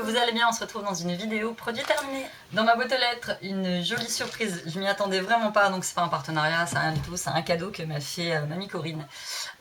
vous allez bien, on se retrouve dans une vidéo produit terminé. Dans ma boîte aux lettres, une jolie surprise, je m'y attendais vraiment pas, donc c'est pas un partenariat, c'est rien du tout, c'est un cadeau que m'a fait Mamie Corinne.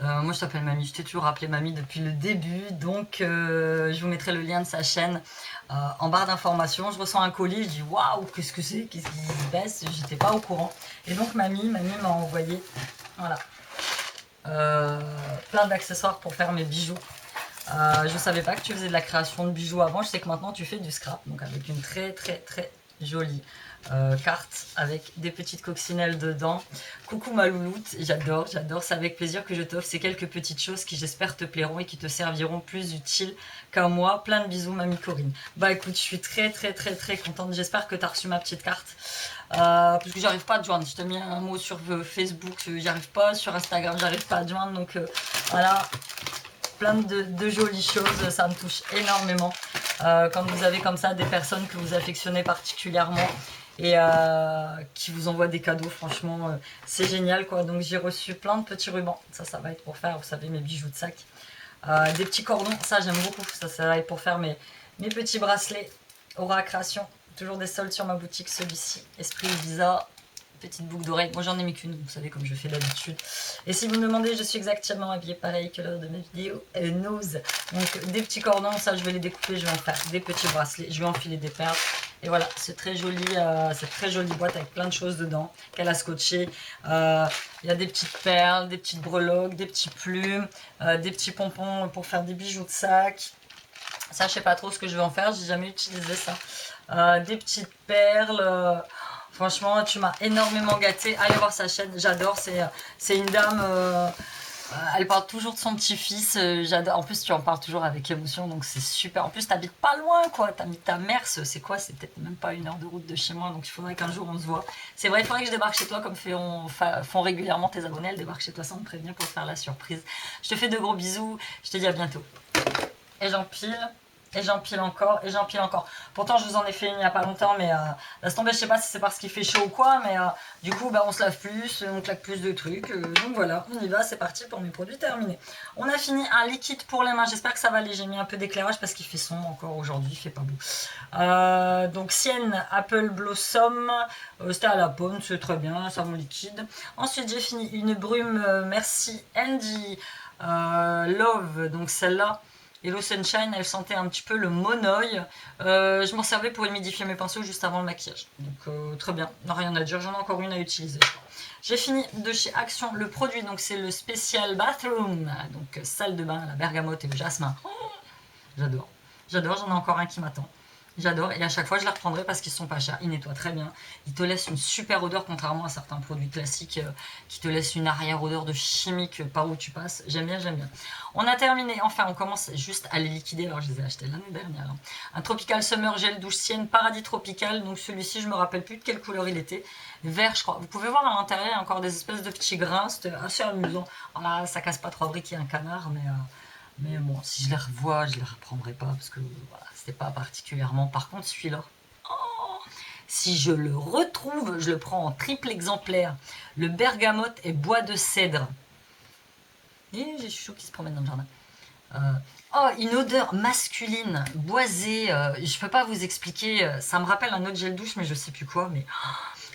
Moi je t'appelle Mamie, je t'ai toujours appelé Mamie depuis le début, donc je vous mettrai le lien de sa chaîne en barre d'informations. Je reçois un colis, je dis waouh, qu'est-ce que c'est, qu'est-ce qui se passe, j'étais pas au courant. Et donc Mamie m'a envoyé, voilà, plein d'accessoires pour faire mes bijoux. Je savais pas que tu faisais de la création de bijoux avant, je sais que maintenant tu fais du scrap, donc avec une très jolie carte avec des petites coccinelles dedans. Coucou ma louloute, j'adore, c'est avec plaisir que je t'offre ces quelques petites choses qui j'espère te plairont et qui te serviront plus utiles qu'à moi. Plein de bisous Mamie Corinne. Bah écoute, je suis très contente, j'espère que tu as reçu ma petite carte. Parce que j'arrive pas à te joindre, je te mets un mot sur Facebook, j'arrive pas, sur Instagram j'arrive pas à te joindre, donc voilà. Plein de jolies choses, ça me touche énormément quand vous avez comme ça des personnes que vous affectionnez particulièrement et qui vous envoient des cadeaux, franchement c'est génial quoi. Donc j'ai reçu plein de petits rubans, ça va être pour faire, vous savez, mes bijoux de sac, des petits cordons, ça j'aime beaucoup, ça va être pour faire mes petits bracelets Aura Création, toujours des soldes sur ma boutique, celui-ci, Esprit Ibiza. Petite boucle d'oreille, moi j'en ai mis qu'une, vous savez comme je fais d'habitude. Et si vous me demandez, je suis exactement habillée pareil que lors de mes vidéos nose. Donc des petits cordons, ça je vais les découper, je vais en faire des petits bracelets, je vais enfiler des perles. Et voilà, c'est très joli, cette très jolie boîte avec plein de choses dedans qu'elle a scotché. Il y a des petites perles, des petites breloques, des petits plumes, des petits pompons pour faire des bijoux de sac. Ça je sais pas trop ce que je vais en faire, j'ai jamais utilisé ça. Des petites perles. Franchement, tu m'as énormément gâtée. Allez voir sa chaîne, j'adore. C'est une dame, elle parle toujours de son petit-fils. J'adore. En plus, tu en parles toujours avec émotion, donc c'est super. En plus, t'habites pas loin, quoi. T'as mis ta mère, c'est quoi? C'est peut-être même pas 1 heure de route de chez moi, donc il faudrait qu'un jour on se voit. C'est vrai, il faudrait que je débarque chez toi, comme font régulièrement tes abonnés. Elles débarquent chez toi sans me prévenir pour te faire la surprise. Je te fais de gros bisous. Je te dis à bientôt. Et j'empile. Et j'empile encore, et j'empile encore. Pourtant, je vous en ai fait une il n'y a pas longtemps, mais laisse tomber, je sais pas si c'est parce qu'il fait chaud ou quoi, mais du coup, bah, on se lave plus, on claque plus de trucs. Donc voilà, on y va, c'est parti pour mes produits terminés. On a fini un liquide pour les mains, j'espère que ça va aller. J'ai mis un peu d'éclairage parce qu'il fait sombre encore aujourd'hui, il fait pas beau. Donc Sienne Apple Blossom, c'était à la pomme, c'est très bien, ça mon liquide. Ensuite, j'ai fini une brume Merci Andy Love, donc celle-là. Hello Sunshine, elle sentait un petit peu le monoeil. Je m'en servais pour humidifier mes pinceaux juste avant le maquillage. Donc très bien, rien à dire, j'en ai encore une à utiliser. J'ai fini de chez Action le produit, donc c'est le Special Bathroom, donc salle de bain, la bergamote et le jasmin. Oh, j'adore, j'en ai encore un qui m'attend. J'adore, et à chaque fois je les reprendrai parce qu'ils sont pas chers, ils nettoient très bien, ils te laissent une super odeur contrairement à certains produits classiques qui te laissent une arrière-odeur de chimique par où tu passes. J'aime bien. On a terminé, enfin on commence juste à les liquider, alors je les ai achetés l'année dernière. Un Tropical Summer Gel Douche Sienne Paradis Tropical, donc celui-ci je me rappelle plus de quelle couleur il était, vert je crois. Vous pouvez voir à l'intérieur, il y a encore des espèces de petits grains, c'était assez amusant. Alors là ça casse pas 3 briques, il y a un canard, mais bon, si je les revois, je les reprendrai pas parce que voilà, c'était pas particulièrement. Par contre, celui-là, oh, si je le retrouve, je le prends en triple exemplaire. Le bergamote et bois de cèdre. Et j'ai chaud qui se promène dans le jardin. Oh, une odeur masculine, boisée. Je peux pas vous expliquer. Ça me rappelle un autre gel douche, mais je sais plus quoi. Mais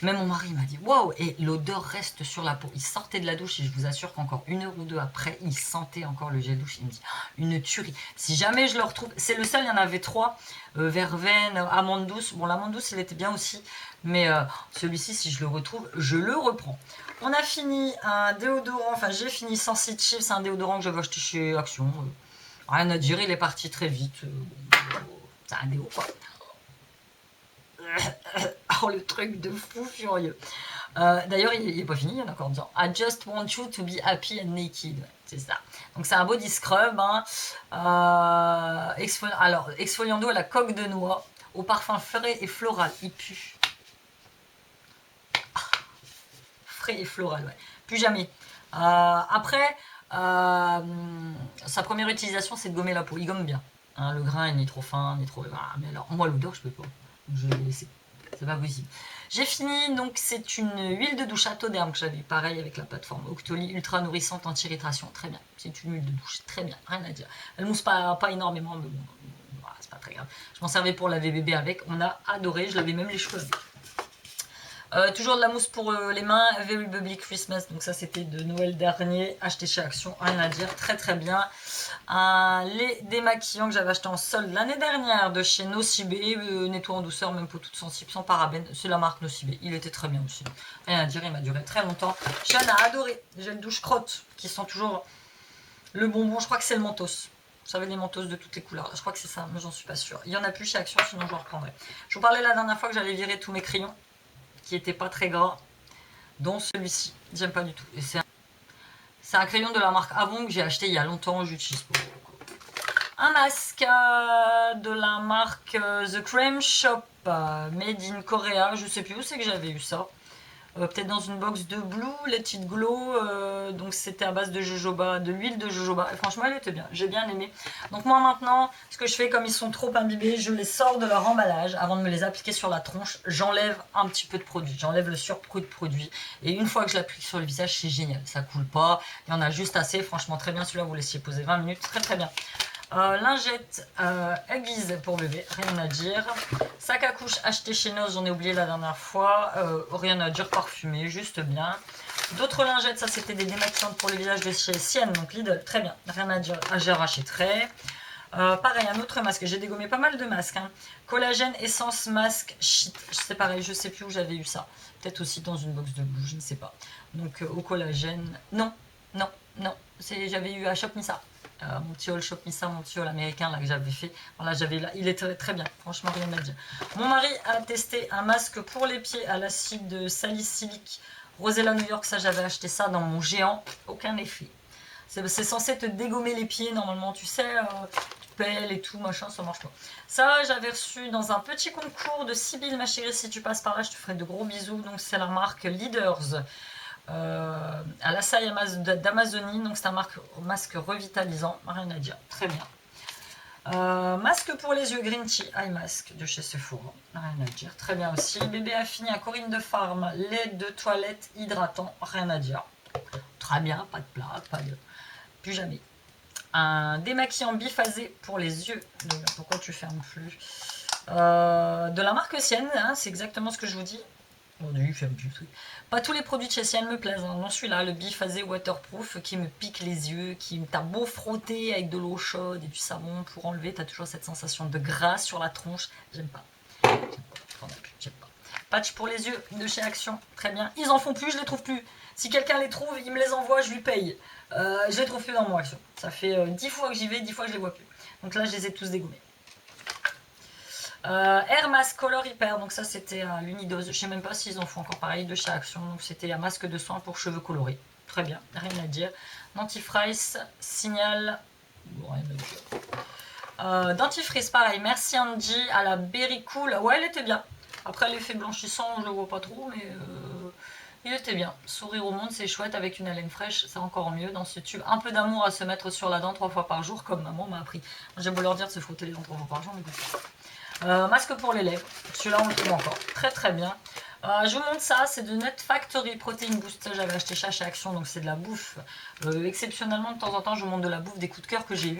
même mon mari m'a dit waouh, et l'odeur reste sur la peau. Il sortait de la douche et je vous assure qu'encore 1 heure ou 2 après, il sentait encore le gel douche. Il me dit une tuerie. Si jamais je le retrouve, c'est le seul, il y en avait 3, verveine, amande douce. Bon, l'amande douce, il était bien aussi, mais celui-ci, si je le retrouve, je le reprends. On a fini un déodorant, enfin j'ai fini Sensitive, c'est un déodorant que j'avais acheté chez Action. Rien à dire, il est parti très vite. C'est un déo quoi. Oh, le truc de fou furieux. D'ailleurs, il n'est pas fini, il y en a encore dedans. I just want you to be happy and naked. C'est ça. Donc, c'est un body scrub. Hein. Alors, exfoliant d'eau à la coque de noix, au parfum frais et floral. Il pue. Frais et floral, ouais. Plus jamais. Après, sa première utilisation, c'est de gommer la peau. Il gomme bien. Hein, le grain est ni trop fin, ni trop... Ah, mais alors, moi, l'odeur, je peux pas. Je vais laisser. C'est pas possible. J'ai fini, donc c'est une huile de douche Atoderm que j'avais, pareil avec la plateforme Octoly, ultra nourrissante, anti-irritation, très bien. C'est une huile de douche, très bien, rien à dire. Elle mousse pas énormément, mais bon, voilà, c'est pas très grave. Je m'en servais pour laver bébé avec, on a adoré, je lavais même les cheveux avec. Toujours de la mousse pour les mains, Very Bubbly Christmas, donc ça c'était de Noël dernier, acheté chez Action, rien à dire, très très bien. Un lait démaquillant que j'avais acheté en solde l'année dernière de chez Nocibé, nettoie en douceur, même peau toute sensible, sans parabènes, c'est la marque Nocibé, il était très bien aussi. Rien à dire, il m'a duré très longtemps. Sean a adoré, gel douche crotte, qui sent toujours le bonbon, je crois que c'est le mentos. Vous savez, les mentos de toutes les couleurs, je crois que c'est ça, mais j'en suis pas sûre. Il y en a plus chez Action, sinon je le reprendrai. Je vous parlais la dernière fois que j'allais virer tous mes crayons, qui n'était pas très gras, dont celui-ci. J'aime pas du tout. Et c'est un crayon de la marque Avon que j'ai acheté il y a longtemps, j'utilise pas. Un masque de la marque The Crème Shop, made in Korea. Je sais plus où c'est que j'avais eu ça. Peut-être dans une box de Blue, Let It Glow, donc c'était à base de jojoba, de l'huile de jojoba, et franchement elle était bien, j'ai bien aimé. Donc moi maintenant, ce que je fais, comme ils sont trop imbibés, je les sors de leur emballage, avant de me les appliquer sur la tronche, j'enlève un petit peu de produit, j'enlève le surplus de produit, et une fois que je l'applique sur le visage, c'est génial, ça coule pas, il y en a juste assez, franchement très bien, celui-là vous laissiez poser 20 minutes, très très bien. Lingette aiguise pour bébé, rien à dire. Sac à couche acheté chez Noz, j'en ai oublié la dernière fois, rien à dire, parfumé, juste bien. D'autres lingettes, ça c'était des démaquillantes pour le visage de chez Sienne, donc Lidl, très bien, rien à dire, j'ai arraché très. Pareil, un autre masque, j'ai dégommé pas mal de masques. Hein. Collagène, essence, masque, shit, c'est pareil, je sais plus où j'avais eu ça. Peut-être aussi dans une box de Blue, je ne sais pas. Donc au collagène, non, j'avais eu à Shop Missa. Mon petit haul Shop Missa, mon petit haul américain là que j'avais fait. Voilà, il était très bien, franchement rien à dire. Mon mari a testé un masque pour les pieds à l'acide salicylique Rosella New York, ça j'avais acheté ça dans mon géant, aucun effet. C'est censé te dégommer les pieds normalement, tu sais, pelle et tout, machin, ça marche pas. Ça, j'avais reçu dans un petit concours de Sibylle, ma chérie, si tu passes par là, je te ferai de gros bisous. Donc c'est la marque Leaders. À la saille d'Amazonie, donc c'est un masque revitalisant, rien à dire, très bien. Masque pour les yeux Green Tea Eye Mask de chez Sephora, rien à dire, très bien aussi. Bébé a fini à Corinne de Farm, lait de toilette hydratant, rien à dire, très bien, pas de plaque, pas de... plus jamais. Un démaquillant biphasé pour les yeux, pourquoi tu fermes plus, de la marque Sienne, hein, c'est exactement ce que je vous dis. Pas tous les produits de chez Sienne me plaisent, hein. Non, celui-là, le biphasé waterproof qui me pique les yeux, qui t'a beau frotter avec de l'eau chaude et du savon pour enlever, t'as toujours cette sensation de gras sur la tronche. J'aime pas. J'aime pas. Patch pour les yeux de chez Action, très bien. Ils en font plus, je les trouve plus. Si quelqu'un les trouve, il me les envoie, je lui paye. Je les trouve plus dans mon Action. Ça fait 10 fois que j'y vais, 10 fois que je les vois plus. Donc là, je les ai tous dégommés. Air Mask Color Hyper, donc ça c'était à l'Unidose, je sais même pas s'ils en font encore pareil de chez Action, donc c'était un masque de soin pour cheveux colorés, très bien, rien à dire. Dentifrice, Signal, bon, rien à dire. Dentifrice pareil, merci Andy, à la Berry Cool, ouais elle était bien, après l'effet blanchissant je le vois pas trop, mais il était bien. Sourire au monde c'est chouette avec une haleine fraîche, c'est encore mieux dans ce tube, un peu d'amour à se mettre sur la dent 3 fois par jour comme maman m'a appris. J'ai beau leur dire de se frotter les dents 3 fois par jour, mais écoute. Masque pour les lèvres, celui-là on le trouve encore très très bien. Je vous montre ça, c'est de Nut Factory Protein Boost, j'avais acheté ça chez Action, donc c'est de la bouffe. Exceptionnellement de temps en temps je vous montre de la bouffe, des coups de cœur que j'ai eu.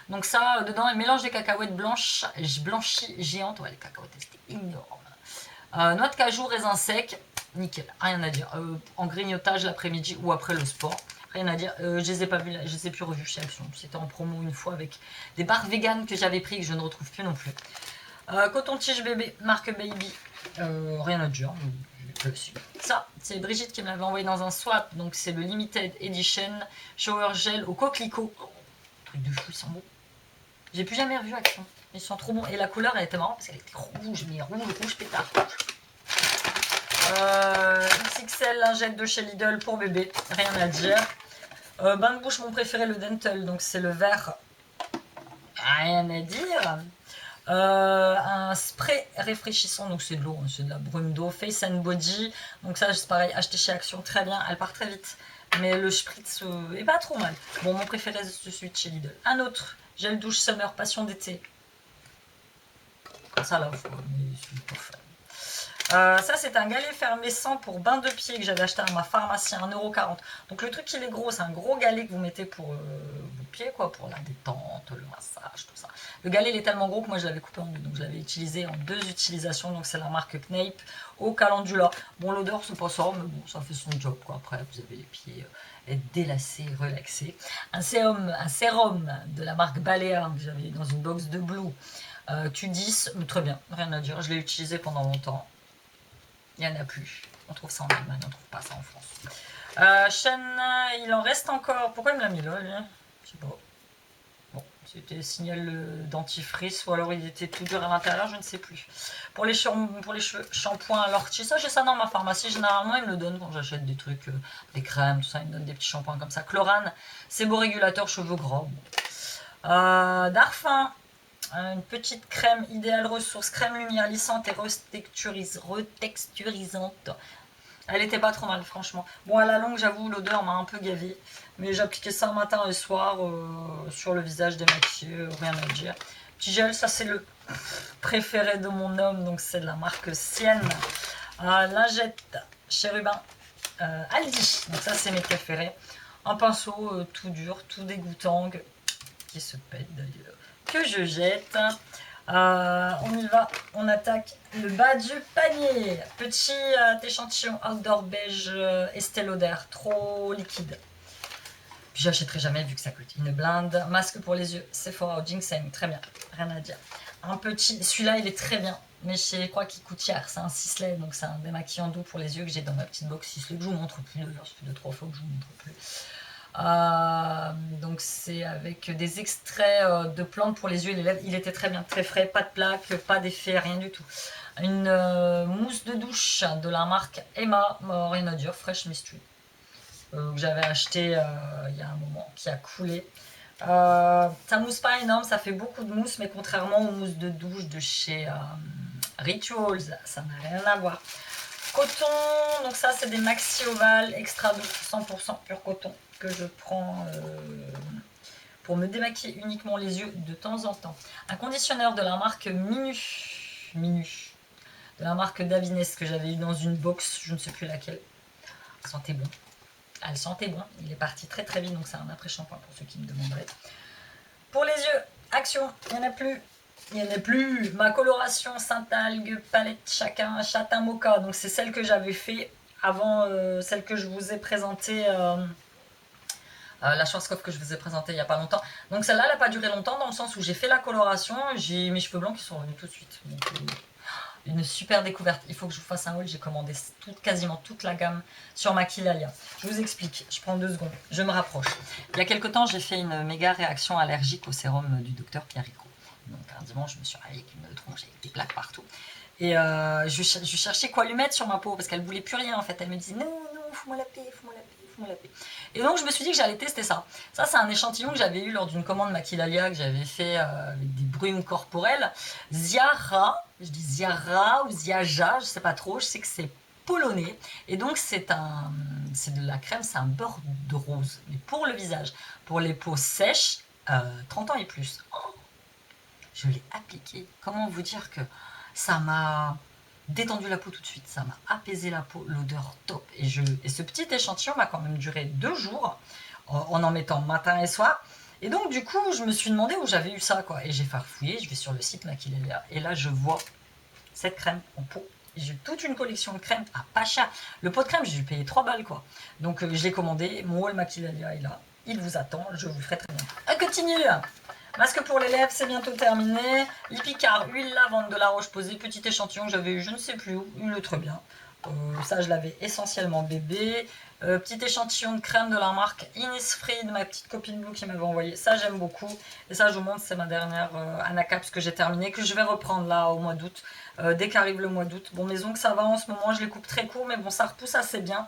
Donc ça, dedans un mélange de cacahuètes blanches, blanchies géantes, ouais les cacahuètes c'était énorme. Noix de cajou, raisin sec, nickel, rien à dire. En grignotage l'après-midi ou après le sport. Rien à dire, je les ai pas vus, je les ai plus revus chez Action. C'était en promo une fois avec des barres véganes que j'avais pris et que je ne retrouve plus non plus. Coton-tige bébé, marque Baby, rien à dire. Ça, c'est Brigitte qui me l'avait envoyé dans un swap, donc c'est le Limited Edition Shower Gel au coquelicot. Oh, truc de fou, ils sont beaux. J'ai plus jamais revu Action, ils sont trop bons. Et la couleur elle était marrante parce qu'elle était rouge, mais rouge pétard. XXL lingette de chez Lidl pour bébé, rien à dire. Bain de bouche, mon préféré, le Dental, donc c'est le vert, rien à dire. Un spray réfraîchissant, donc c'est de l'eau, c'est de la brume d'eau, Face and Body, donc ça c'est pareil, acheté chez Action, très bien, elle part très vite, mais le spritz est pas trop mal. Bon, mon préféré c'est celui de chez Lidl. Un autre, gel douche Summer Passion d'été, ça là, mais c'est pas fan. Ça, c'est un galet fermescent pour bain de pied que j'avais acheté à ma pharmacie à 1,40 €. Donc, le truc, il est gros. C'est un gros galet que vous mettez pour vos pieds, quoi, pour la détente, le massage, tout ça. Le galet, il est tellement gros que moi, je l'avais coupé en deux. Donc, je l'avais utilisé en 2 utilisations. Donc, c'est la marque Kneip au calendula. Bon, l'odeur, c'est pas ça, mais bon, ça fait son job, quoi. Après, vous avez les pieds délacés, relaxés. Un sérum de la marque Balea que j'avais dans une box de Blue. Q10, très bien, rien à dire. Je l'ai utilisé pendant longtemps. Il n'y en a plus. On trouve ça en Allemagne, on ne trouve pas ça en France. Chaîne, il en reste encore. Pourquoi il me l'a mis là, lui? Je sais pas. Bon, c'était signal dentifrice ou alors il était tout dur à l'intérieur, je ne sais plus. Pour les cheveux, shampoing à l'ortie, ça j'ai ça dans ma pharmacie. Généralement, ils me le donnent quand j'achète des trucs, des crèmes, tout ça. Ils me donnent des petits shampoings comme ça. Chlorane, c'est beau régulateur cheveux gras. Darphin. Une petite crème idéale ressource, crème lumière lissante et retexturisante. Elle était pas trop mal, franchement. Bon, à la longue, j'avoue, l'odeur m'a un peu gavé. Mais j'appliquais ça matin et soir sur le visage démaquillé, rien à dire. Petit gel, ça c'est le préféré de mon homme, donc c'est de la marque Sienne. Lingette Chérubin Aldi, donc ça c'est mes préférés. Un pinceau tout dur, tout dégoûtant, qui se pète d'ailleurs, que je jette. On y va, on attaque le bas du panier. Petit échantillon outdoor beige Estée Lauder, trop liquide. Puis j'achèterai jamais vu que ça coûte une blinde. Masque pour les yeux, Sephora au ginseng, très bien, rien à dire. Un petit, celui-là il est très bien, mais je crois qu'il coûte cher. C'est un Sisley, donc c'est un démaquillant doux pour les yeux que j'ai dans ma petite box Sisley que je vous montre plus d'ailleurs, ça fait 2-3 fois que je vous montre plus. Donc c'est avec des extraits de plantes pour les yeux et les lèvres. Il était très bien, très frais, pas de plaques, pas d'effet, rien du tout. Une mousse de douche de la marque Emma, rien à dire, Fresh Mystery, que j'avais acheté il y a un moment, qui a coulé. Ça mousse pas énorme, ça fait beaucoup de mousse, mais contrairement aux mousses de douche de chez Rituals, ça n'a rien à voir. Coton, donc ça c'est des maxi ovales extra doux, 100% pur coton, que je prends pour me démaquiller uniquement les yeux de temps en temps. Un conditionneur de la marque Minu, de la marque Davines que j'avais eu dans une box, je ne sais plus laquelle. Elle sentait bon. Elle sentait bon, il est parti très très vite, donc c'est un après-shampoing pour ceux qui me demanderaient. Pour les yeux, action, il n'y en a plus. Il n'y en a plus. Ma coloration Saint-Algue, palette châtain mocha. Donc c'est celle que j'avais fait avant celle que je vous ai présentée. La Schwarzkopf que je vous ai présentée il n'y a pas longtemps. Donc celle-là, elle n'a pas duré longtemps dans le sens où j'ai fait la coloration. J'ai mes cheveux blancs qui sont revenus tout de suite. Donc, une super découverte. Il faut que je vous fasse un haul. J'ai commandé quasiment toute la gamme sur Maquillalia. Je vous explique. Je prends 2 secondes. Je me rapproche. Il y a quelques temps, j'ai fait une méga réaction allergique au sérum du docteur Pierre Rico. Donc un dimanche, je me suis réveillée avec une tronche avec des plaques partout. Et je cherchais quoi lui mettre sur ma peau parce qu'elle voulait plus rien en fait. Elle me disait non, fous-moi la paix, fous-moi la paix, fous-moi la paix. Et donc je me suis dit que j'allais tester ça. Ça c'est un échantillon que j'avais eu lors d'une commande Maquillalia que j'avais fait avec des brumes corporelles. Ziara, je dis Ziara ou Ziaja, je sais pas trop, je sais que c'est polonais. Et donc c'est de la crème, c'est un beurre de rose. Mais pour le visage, pour les peaux sèches, 30 ans et plus. Oh, je l'ai appliqué. Comment vous dire que ça m'a détendu la peau tout de suite, ça m'a apaisé la peau, l'odeur top. Et ce petit échantillon m'a quand même duré 2 jours en mettant matin et soir. Et donc du coup, je me suis demandé où j'avais eu ça, quoi. Et j'ai farfouillé, je vais sur le site Maquillalia et là je vois cette crème en peau. J'ai toute une collection de crèmes à pas cher. Le pot de crème, j'ai dû payer 3 balles, quoi. Donc je l'ai commandé, mon haul Maquillalia est là. Il vous attend, je vous ferai très bien. On continue. Masque pour les lèvres, c'est bientôt terminé. Lipicard, huile lavande de la roche posée, petit échantillon que j'avais eu je ne sais plus où, il est très bien. Ça je l'avais essentiellement bébé. Petit échantillon de crème de la marque Innisfree de ma petite copine Blue qui m'avait envoyé. Ça j'aime beaucoup. Et ça je vous montre, c'est ma dernière Anacaps que j'ai terminée, que je vais reprendre là au mois d'août. Dès qu'arrive le mois d'août. Bon, mes ongles ça va en ce moment, je les coupe très court, mais bon ça repousse assez bien.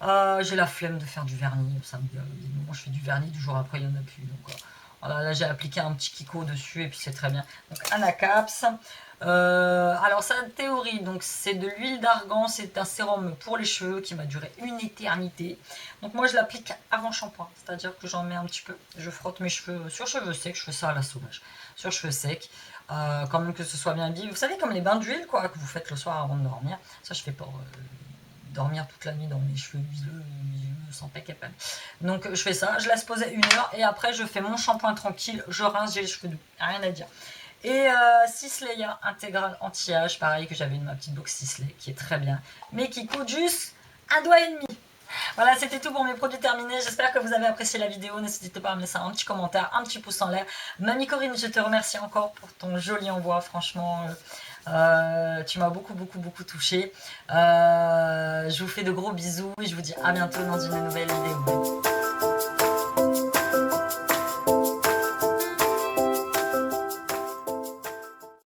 J'ai la flemme de faire du vernis. Ça me dit, des moments je fais du vernis, du jour après il n'y en a plus. Donc, Voilà, là j'ai appliqué un petit Kiko dessus et puis c'est très bien. Donc Anacaps. Alors sa théorie, donc c'est de l'huile d'argan, c'est un sérum pour les cheveux qui m'a duré une éternité. Donc moi je l'applique avant shampoing, c'est-à-dire que j'en mets un petit peu, je frotte mes cheveux sur cheveux secs, je fais ça à la sauvage, sur cheveux secs, quand même que ce soit bien dit. Vous savez comme les bains d'huile quoi, que vous faites le soir avant de dormir, ça je fais pour dormir toute la nuit dans mes cheveux huileux sans pec et peine. Donc je fais ça, je laisse poser 1 heure et après je fais mon shampoing tranquille, je rince, j'ai les cheveux doux, rien à dire. Et Sisleya intégral anti-âge, pareil que j'avais ma petite box Sisley qui est très bien, mais qui coûte juste 1,5 doigt. Voilà, c'était tout pour mes produits terminés. J'espère que vous avez apprécié la vidéo. N'hésitez pas à me laisser un petit commentaire, un petit pouce en l'air. Mamie Corinne, je te remercie encore pour ton joli envoi. Franchement, tu m'as beaucoup touchée. Je vous fais de gros bisous et je vous dis à bientôt dans une nouvelle vidéo.